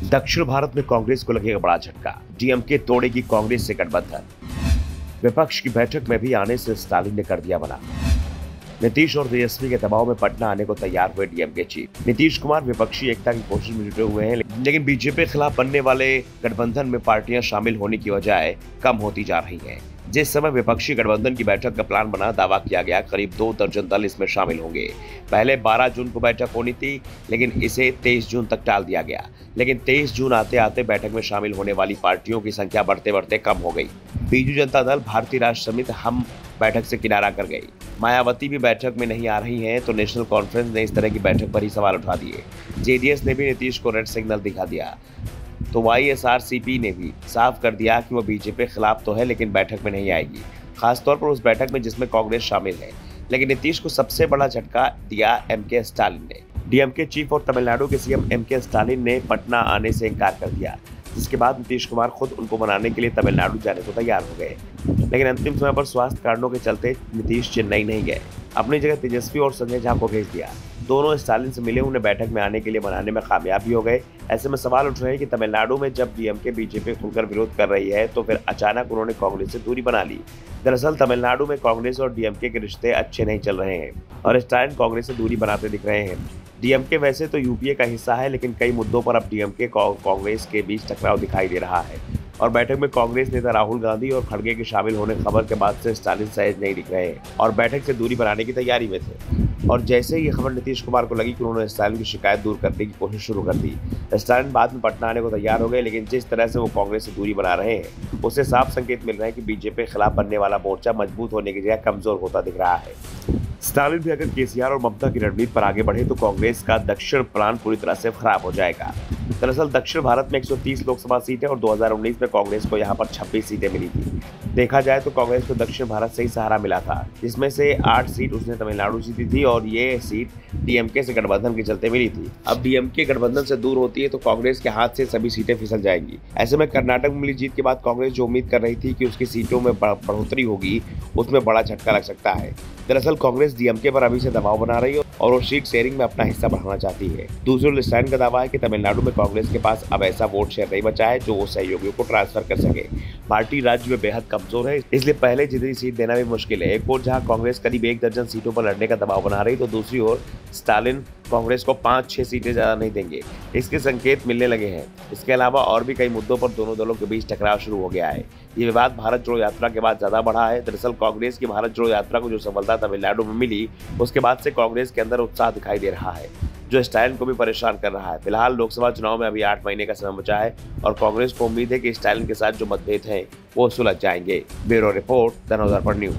दक्षिण भारत में कांग्रेस को लगेगा बड़ा झटका। डीएमके तोड़ेगी कांग्रेस से गठबंधन। विपक्ष की बैठक में भी आने से स्टालिन ने कर दिया मना। नीतीश और तेजस्वी के दबाव में पटना आने को तैयार हुए डीएमके चीफ। नीतीश कुमार विपक्षी एकता की कोशिश में जुटे हुए हैं, लेकिन बीजेपी के खिलाफ बनने वाले गठबंधन में पार्टियां शामिल होने की बजाय कम होती जा रही हैं। जिस समय विपक्षी गठबंधन की बैठक का प्लान बना, दावा किया गया करीब 2 दर्जन दल इसमें शामिल होंगे। पहले 12 जून को बैठक होनी थी, लेकिन इसे 23 जून तक टाल दिया गया। लेकिन 23 जून आते आते बैठक में शामिल होने वाली पार्टियों की संख्या बढ़ते बढ़ते कम हो गई। बीजू जनता दल, भारतीय राष्ट्र समिति हम बैठक से किनारा कर गई। मायावती भी बैठक में नहीं आ रही हैं, तो नेशनल कॉन्फ्रेंस ने इस तरह की बैठक पर ही सवाल उठा दिए। जेडीएस ने भी नीतीश को रेड सिग्नल दिखा दिया, तो वाईएसआरसीपी ने भी साफ कर दिया कि वो बीजेपी के खिलाफ तो है, लेकिन बैठक में नहीं आएगी, खासतौर पर उस बैठक में जिसमें कांग्रेस शामिल है। लेकिन नीतीश को सबसे बड़ा झटका दिया एमके स्टालिन ने। डीएमके चीफ और तमिलनाडु के सीएम एमके स्टालिन ने पटना आने से इनकार कर दिया, जिसके बाद नीतीश कुमार खुद उनको मनाने के लिए तमिलनाडु जाने को तैयार हो गए। लेकिन अंतिम समय पर स्वास्थ्य कारणों के चलते नीतीश चेन्नई नहीं गए, अपनी जगह तेजस्वी और संजय झा को भेज दिया। दोनों स्टालिन से मिले, उन्हें बैठक में आने के लिए मनाने में कामयाब भी हो गए। ऐसे में सवाल उठ रहे हैं कि तमिलनाडु में जब डीएमके बीजेपी खुलकर विरोध कर रही है, तो फिर अचानक उन्होंने कांग्रेस से दूरी बना ली। दरअसल तमिलनाडु में कांग्रेस और डीएमके के रिश्ते अच्छे नहीं चल रहे हैं और स्टालिन कांग्रेस से दूरी बनाते दिख रहे हैं। डीएमके वैसे तो यूपीए का हिस्सा है, लेकिन कई मुद्दों पर अब डीएमके कांग्रेस के बीच टकराव दिखाई दे रहा है। और बैठक में कांग्रेस नेता राहुल गांधी और खड़गे के शामिल होने खबर के बाद से स्टालिन सहज नहीं दिख रहे हैं और बैठक से दूरी बनाने की तैयारी में थे। और जैसे ही ये खबर नीतीश कुमार को लगी कि उन्होंने स्टालिन की शिकायत दूर करने की कोशिश शुरू कर दी। स्टालिन बाद में पटना आने को तैयार हो गए, लेकिन जिस तरह से वो कांग्रेस से दूरी बना रहे हैं, उससे साफ संकेत मिल रहे हैं कि बीजेपी के खिलाफ बनने वाला मोर्चा मजबूत होने की जगह कमजोर होता दिख रहा है। स्टालिन भी अगर केसीआर और ममता की रणनीति पर आगे बढ़े, तो कांग्रेस का दक्षिण प्लान पूरी तरह से खराब हो जाएगा। दरअसल दक्षिण भारत में 130 लोकसभा सीटें और 2019 में कांग्रेस को यहां पर 26 सीटें मिली थी। देखा जाए तो कांग्रेस को दक्षिण भारत से ही सहारा मिला था, जिसमें से 8 सीट उसने तमिलनाडु जीती थी और ये सीट डीएमके से गठबंधन के चलते मिली थी। अब डीएमके गठबंधन से दूर होती है, तो कांग्रेस के हाथ से सभी सीटें फिसल जाएंगी। ऐसे में कर्नाटक में मिली जीत के बाद कांग्रेस जो उम्मीद कर रही थी कि उसकी सीटों में बढ़ोतरी होगी, उसमें बड़ा झटका लग सकता है। दरअसल कांग्रेस डीएमके पर अभी से दबाव बना रही है और वो सीट शेयरिंग में अपना हिस्सा बढ़ाना चाहती है। दूसरी ओर स्टालिन का दावा है कि तमिलनाडु में कांग्रेस के पास अब ऐसा वोट शेयर नहीं बचा है जो वो सहयोगियों को ट्रांसफर कर सके। पार्टी राज्य में बेहद कमजोर है, इसलिए पहले जितनी सीट देना भी मुश्किल है। एक ओर जहां कांग्रेस करीब 1 दर्जन सीटों पर लड़ने का दबाव बना रही, तो दूसरी ओर स्टालिन कांग्रेस को 5-6 सीटें ज्यादा नहीं देंगे, इसके संकेत मिलने लगे हैं। इसके अलावा और भी कई मुद्दों पर दोनों दलों के बीच टकराव शुरू हो गया है। ये विवाद भारत जोड़ो यात्रा के बाद ज्यादा बढ़ा है। दरअसल कांग्रेस की भारत जोड़ो यात्रा को जो सफलता तमिलनाडु में मिली, उसके बाद से कांग्रेस के अंदर उत्साह दिखाई दे रहा है, जो स्टालिन को भी परेशान कर रहा है। फिलहाल लोकसभा चुनाव में अभी 8 महीने का समय बचा है और कांग्रेस को उम्मीद है कि स्टालिन के साथ जो मतभेद हैं, वो सुलझ जाएंगे। Bureau report, the Navdarpan news.